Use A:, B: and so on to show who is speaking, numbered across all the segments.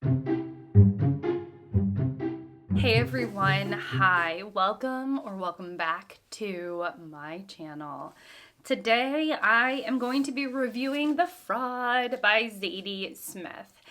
A: Hey everyone, hi, welcome back to my channel. Today I am going to be reviewing The Fraud by Zadie Smith.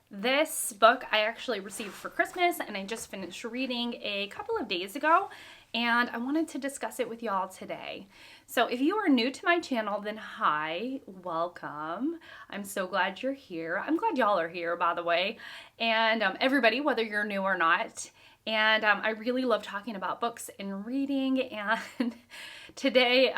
A: This book I actually received for Christmas and I just finished reading a couple of days ago, and I wanted to discuss it with y'all today. So if you are new to my channel, then hi, welcome. I'm so glad you're here. I'm glad y'all are here, by the way, and everybody, whether you're new or not. And I really love talking about books and reading, and today,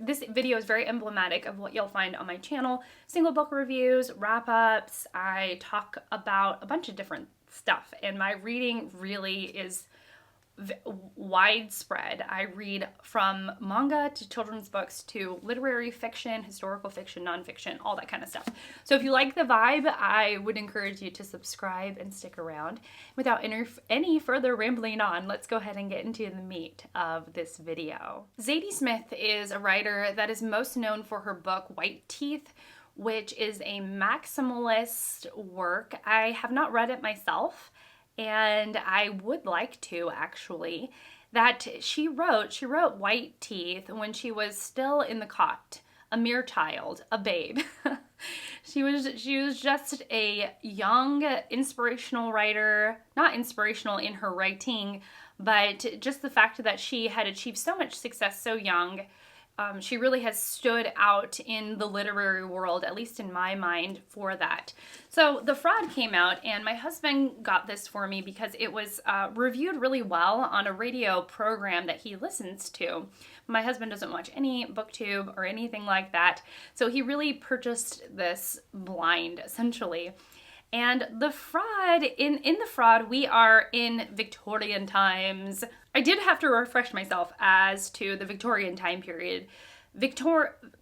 A: this video is very emblematic of what you'll find on my channel. Single book reviews, wrap-ups, I talk about a bunch of different stuff, and my reading really is widespread. I read from manga to children's books to literary fiction, historical fiction, nonfiction, all that kind of stuff. So if you like the vibe, I would encourage you to subscribe and stick around. Without any further rambling on, let's go ahead and get into the meat of this video. Zadie Smith is a writer that is most known for her book White Teeth, which is a maximalist work. I have not read it myself, and I would like to, actually. That she wrote White Teeth when she was still in the cot, a mere child, a babe. She was just a young inspirational writer, not inspirational in her writing, but just the fact that she had achieved so much success so young. She really has stood out in the literary world, at least in my mind, for that. So The Fraud came out, and my husband got this for me because it was reviewed really well on a radio program that he listens to. My husband doesn't watch any booktube or anything like that, so he really purchased this blind, essentially. And The Fraud, in The Fraud, we are in Victorian times. I did have to refresh myself as to the Victorian time period.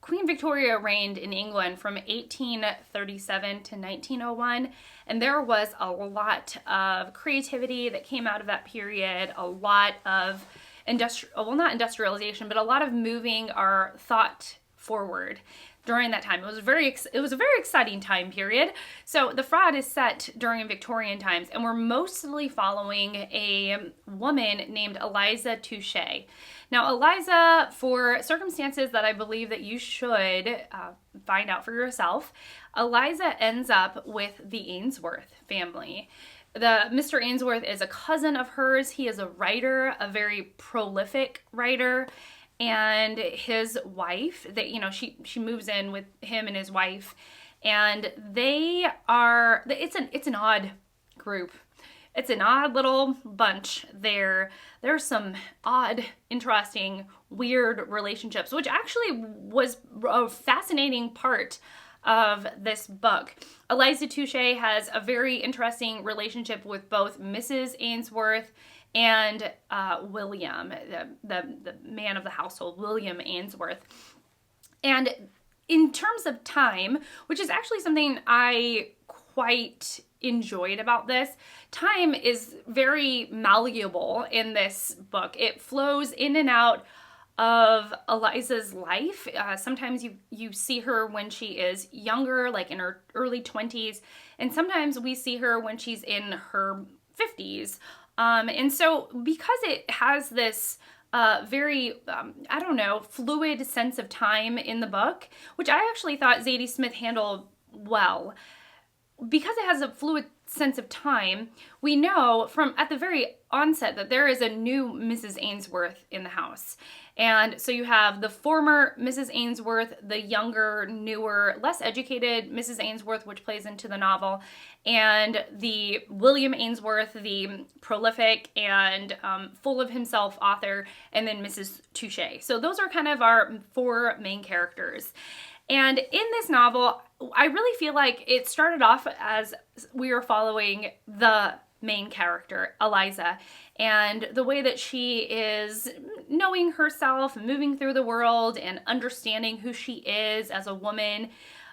A: Queen Victoria reigned in England from 1837 to 1901, and there was a lot of creativity that came out of that period, a lot of not industrialization, but a lot of moving our thought forward during that time. It was a very exciting time period. So The Fraud is set during Victorian times, and we're mostly following a woman named Eliza Touchet. Now, Eliza, for circumstances that I believe that you should find out for yourself, Eliza ends up with the Ainsworth family. Mr. Ainsworth is a cousin of hers. He is a writer, a very prolific writer. And his wife, she moves in with him and his wife, and it's an odd group. It's an odd little bunch. There's some odd, interesting, weird relationships, which actually was a fascinating part of this book. Eliza Touchet has a very interesting relationship with both Mrs. Ainsworth and William, the man of the household, William Ainsworth. And in terms of time, which is actually something I quite enjoyed about this, time is very malleable in this book. It flows in and out of Eliza's life. Sometimes you see her when she is younger, like in her early 20s, and sometimes we see her when she's in her 50s. And so because it has this very, fluid sense of time in the book, which I actually thought Zadie Smith handled well, because it has a fluid sense of time, we know from at the very onset that there is a new Mrs. Ainsworth in the house. And so you have the former Mrs. Ainsworth, the younger, newer, less educated Mrs. Ainsworth, which plays into the novel, and the William Ainsworth, the prolific and full of himself author, and then Mrs. Touchet. So those are kind of our four main characters. And in this novel, I really feel like it started off as we were following the main character, Eliza, and the way that she is knowing herself, moving through the world, and understanding who she is as a woman.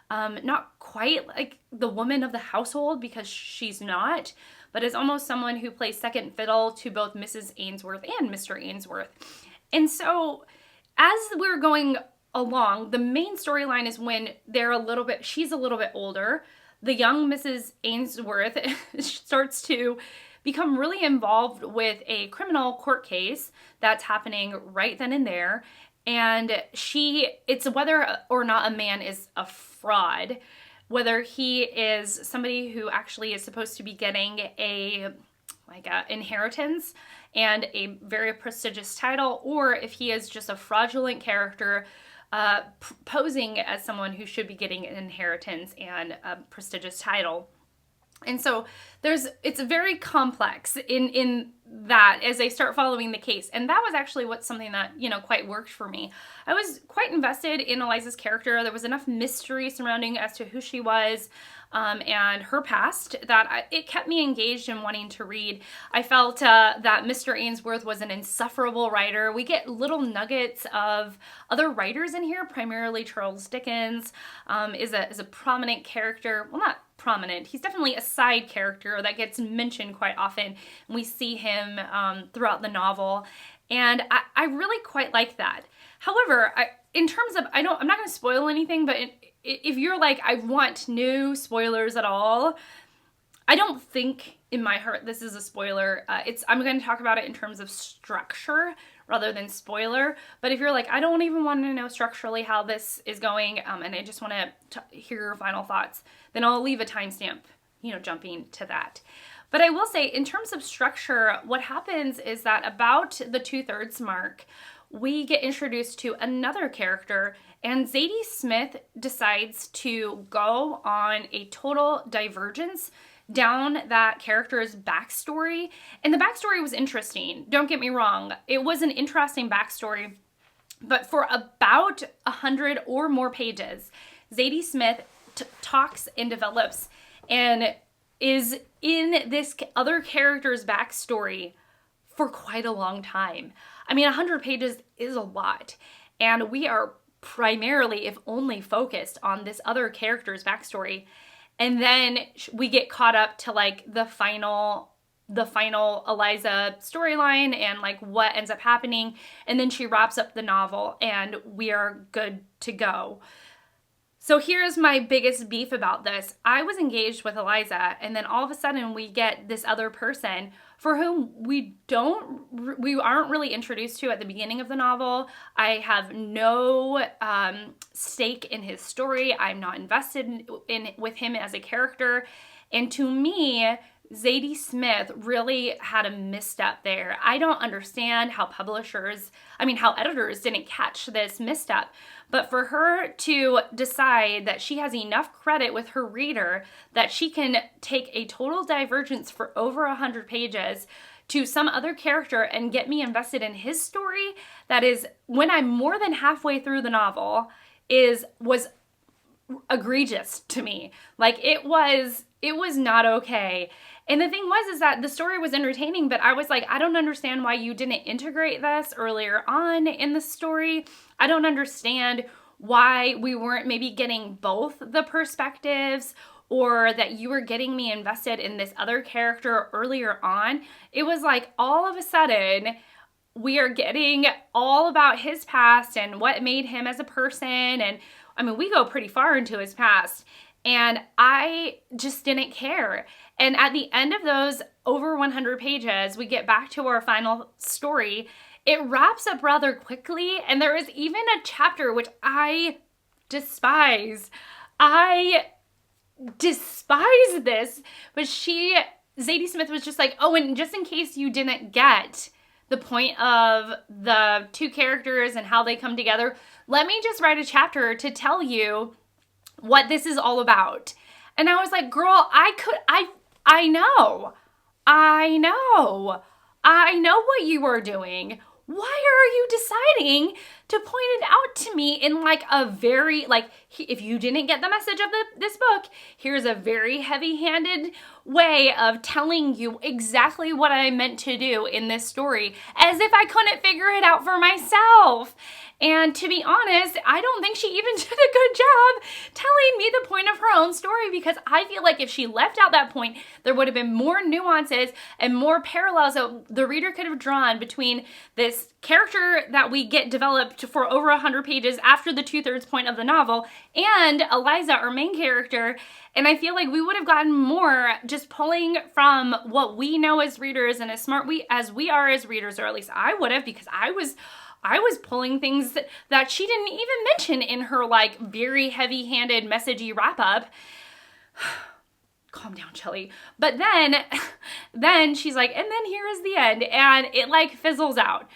A: Not quite like the woman of the household, because she's not, but is almost someone who plays second fiddle to both Mrs. Ainsworth and Mr. Ainsworth. And so as we're going along, the main storyline is when she's a little bit older. the young Mrs. Ainsworth starts to become really involved with a criminal court case that's happening right then and there. And it's whether or not a man is a fraud, whether he is somebody who actually is supposed to be getting a inheritance and a very prestigious title, or if he is just a fraudulent character posing as someone who should be getting an inheritance and a prestigious title. And so it's very complex in that as I start following the case. And that was actually something that, quite worked for me. I was quite invested in Eliza's character. There was enough mystery surrounding as to who she was and her past that it kept me engaged in wanting to read. I felt that Mr. Ainsworth was an insufferable writer. We get little nuggets of other writers in here, primarily Charles Dickens is a prominent character. Well, not prominent. He's definitely a side character that gets mentioned quite often. We see him throughout the novel, and I really quite like that. However, in terms of, I'm not going to spoil anything, but if you're like, I want no spoilers at all, I don't think in my heart this is a spoiler. I'm going to talk about it in terms of structure rather than spoiler. But if you're like, I don't even want to know structurally how this is going, and I just want to hear your final thoughts, then I'll leave a timestamp, jumping to that. But I will say, in terms of structure, what happens is that about the 2/3 mark, we get introduced to another character, and Zadie Smith decides to go on a total divergence down that character's backstory. And the backstory was interesting. Don't get me wrong. It was an interesting backstory. But for about 100 or more pages, Zadie Smith talks and develops and is in this other character's backstory for quite a long time. I mean, 100 pages is a lot. And we are primarily, if only, focused on this other character's backstory. And then we get caught up to the final Eliza storyline and what ends up happening. And then she wraps up the novel and we are good to go. So here's my biggest beef about this. I was engaged with Eliza, and then all of a sudden we get this other person for whom we aren't really introduced to at the beginning of the novel. I have no stake in his story. I'm not invested with him as a character. And to me, Zadie Smith really had a misstep there. I don't understand how editors didn't catch this misstep. But for her to decide that she has enough credit with her reader that she can take a total divergence for over 100 pages to some other character and get me invested in his story, that is, when I'm more than halfway through the novel, was egregious to me. It was not okay. And the thing is that the story was entertaining, but I was like, I don't understand why you didn't integrate this earlier on in the story. I don't understand why we weren't maybe getting both the perspectives, or that you were getting me invested in this other character earlier on. It was like all of a sudden we are getting all about his past and what made him as a person. And I mean, we go pretty far into his past. And I just didn't care. And at the end of those over 100 pages, we get back to our final story. It wraps up rather quickly, and there is even a chapter which I despise. I despise this, but Zadie Smith was just like, oh, and just in case you didn't get the point of the two characters and how they come together, let me just write a chapter to tell you what this is all about. And I was like, girl, I know what you are doing. Why are you deciding to point it out to me in a very, if you didn't get the message of this book, here's a very heavy-handed way of telling you exactly what I meant to do in this story, as if I couldn't figure it out for myself. And to be honest, I don't think she even did a good job telling me the point of her own story, because I feel like if she left out that point, there would have been more nuances and more parallels that the reader could have drawn between this character that we get developed for over 100 pages after the 2/3 point of the novel, and Eliza, our main character. And I feel like we would have gotten more just pulling from what we know as readers, and as smart as we are as readers, or at least I would have, because I was pulling things that she didn't even mention in her like very heavy-handed, messagey wrap-up. Calm down, Shelley. But then she's like, and then here is the end, and it like fizzles out.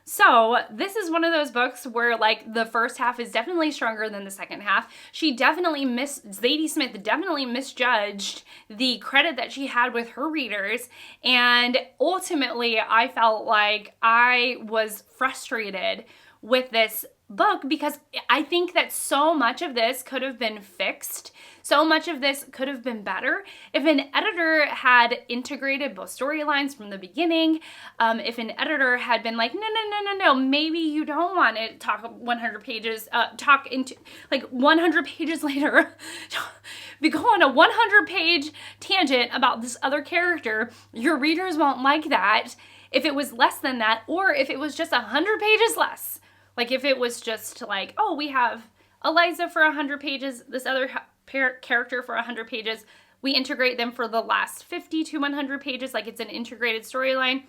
A: So this is one of those books where like the first half is definitely stronger than the second half. Zadie Smith definitely misjudged the credit that she had with her readers, and ultimately I felt like I was frustrated with this book because I think that so much of this could have been fixed. So much of this could have been better if an editor had integrated both storylines from the beginning. If an editor had been like, no, maybe you don't want to talk 100 pages, talk into like 100 pages later, we go on a 100-page tangent about this other character. Your readers won't like that if it was less than that, or if it was just 100 pages less. Like if it was just like, oh, we have Eliza for 100 pages, this other character for 100 pages, we integrate them for the last 50 to 100 pages, like it's an integrated storyline,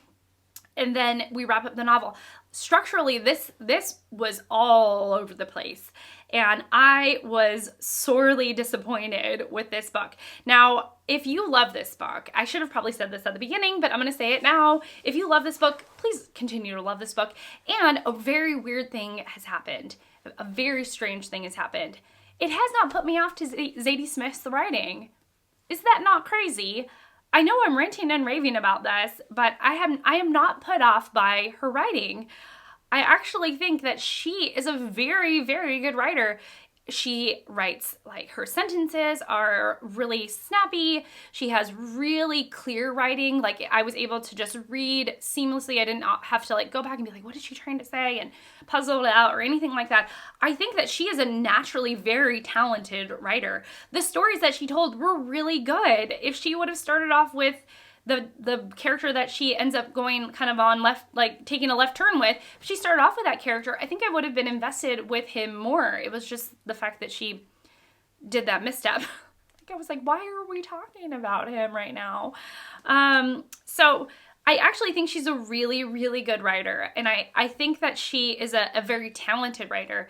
A: and then we wrap up the novel. Structurally, this was all over the place, and I was sorely disappointed with this book. Now, if you love this book, I should have probably said this at the beginning, but I'm going to say it now. If you love this book, please continue to love this book. And a very weird thing has happened. A very strange thing has happened. It has not put me off to Zadie Smith's writing. Is that not crazy? I know I'm ranting and raving about this, but I am not put off by her writing. I actually think that she is a very, very good writer. She writes, like, her sentences are really snappy. She has really clear writing. Like, I was able to just read seamlessly. I didn't have to, like, go back and be like, what is she trying to say? And puzzle it out or anything like that. I think that she is a naturally very talented writer. The stories that she told were really good. If she would have started off with the character that she ends up going kind of on left, like taking a left turn with, if she started off with that character, I think I would have been invested with him more. It was just the fact that she did that misstep. Like I was like, why are we talking about him right now? So I actually think she's a really, really good writer. And I think that she is a very talented writer.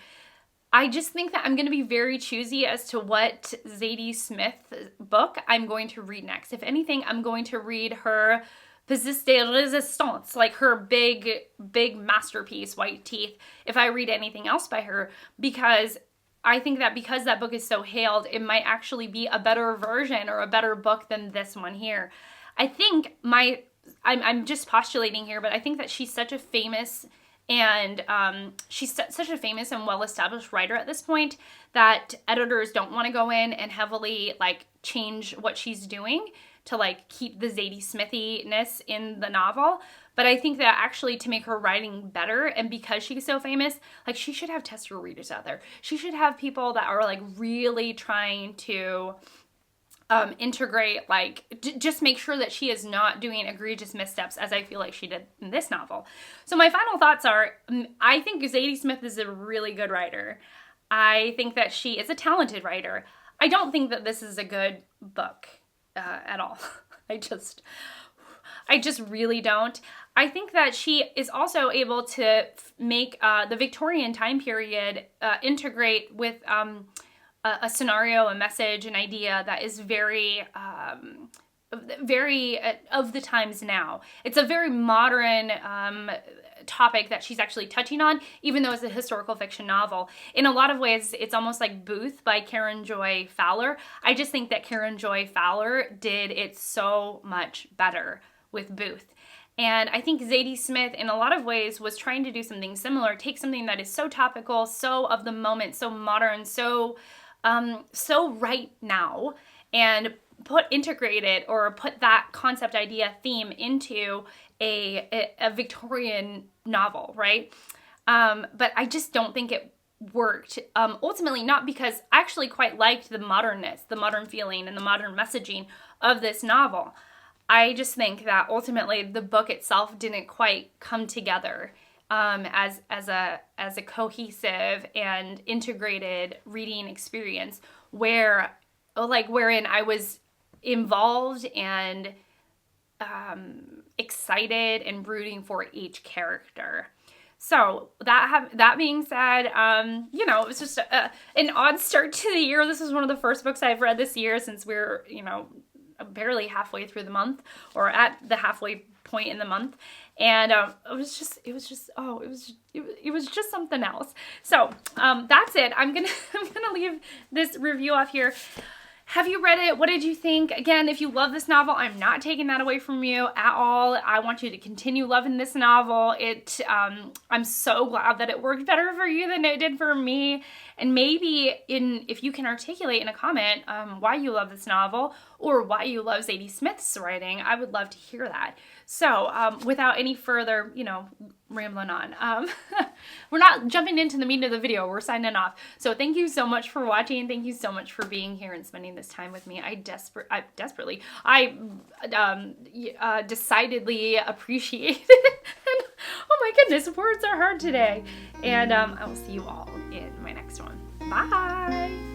A: I just think that I'm going to be very choosy as to what Zadie Smith book I'm going to read next. If anything, I'm going to read her Pièce de Résistance, like her big masterpiece, White Teeth, if I read anything else by her, because I think that because that book is so hailed, it might actually be a better version or a better book than this one here. I think I'm just postulating here, but I think that she's such a famous and such a famous and well-established writer at this point that editors don't want to go in and heavily like change what she's doing to like keep the Zadie Smithiness in the novel. But I think that actually to make her writing better, and because she's so famous, like she should have tester readers out there. She should have people that are like really trying to integrate, like, just make sure that she is not doing egregious missteps as I feel like she did in this novel. So my final thoughts are, I think Zadie Smith is a really good writer. I think that she is a talented writer. I don't think that this is a good book at all. I just really don't. I think that she is also able to make the Victorian time period integrate with a scenario, a message, an idea that is very of the times now. It's a very modern topic that she's actually touching on, even though it's a historical fiction novel. In a lot of ways, it's almost like Booth by Karen Joy Fowler. I just think that Karen Joy Fowler did it so much better with Booth. And I think Zadie Smith, in a lot of ways, was trying to do something similar, take something that is so topical, so of the moment, so modern, so right now, and integrate it or put that concept, idea, theme into a Victorian novel, right? But I just don't think it worked. Ultimately, not because I actually quite liked the modernness, the modern feeling, and the modern messaging of this novel. I just think that ultimately the book itself didn't quite come together as a cohesive and integrated reading experience wherein I was involved and excited and rooting for each character. So that being said, you know, it was just an odd start to the year. This is one of the first books I've read this year since we're, you know, barely halfway through the month, or at the halfway point in the month. And it was just something else. So that's it. I'm gonna leave this review off here. Have you read it? What did you think? Again, if you love this novel, I'm not taking that away from you at all. I want you to continue loving this novel. I'm so glad that it worked better for you than it did for me. And maybe if you can articulate in a comment why you love this novel or why you love Zadie Smith's writing, I would love to hear that. So without any further, you know, rambling on, we're not jumping into the meat of the video. We're signing off. So thank you so much for watching. Thank you so much for being here and spending this time with me. I decidedly appreciate it. Oh my goodness, words are hard today. And I will see you all in my next one. Bye.